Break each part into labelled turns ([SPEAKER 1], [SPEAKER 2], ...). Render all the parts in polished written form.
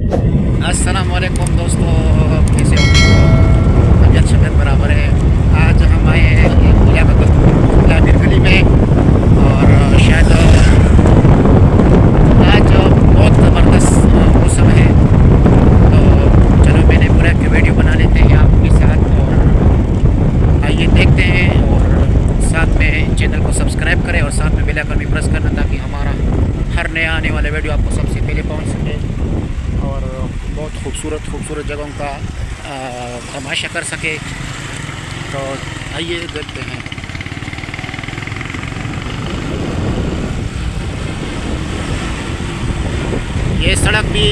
[SPEAKER 1] अस्सलाम वालेकुम दोस्तों, कैसे हो? ठीक हो? तबीयत शबीयत बराबर है। आज हम आए हैं एक गली में और शायद आज बहुत ज़बरदस्त मौसम है। तो चलो मैंने पूरा एक वीडियो बना लेते हैं आपके साथ और आइए देखते हैं। और साथ में चैनल को सब्सक्राइब करें और साथ में बेल आइकन भी प्रेस करना ताकि हमारा हर नया आने वाला वीडियो आपको सबसे पहले पहुंच सके और बहुत खूबसूरत जगहों का तमाशा कर सके। तो आइए देखते हैं। ये सड़क भी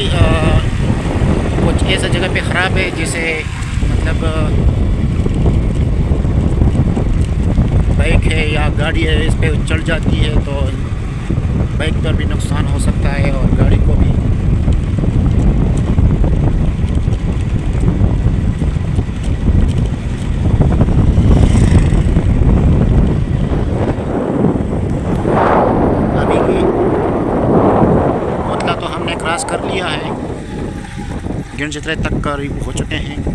[SPEAKER 1] कुछ ऐसा जगह पे ख़राब है जैसे मतलब बाइक है या गाड़ी है इस पे चढ़ जाती है तो बाइक पर भी नुकसान हो सकता है और गाड़ी को भी। अभी की मतलब तो हमने क्रॉस कर लिया है, गिरजित्रे तक करीब हो चुके हैं।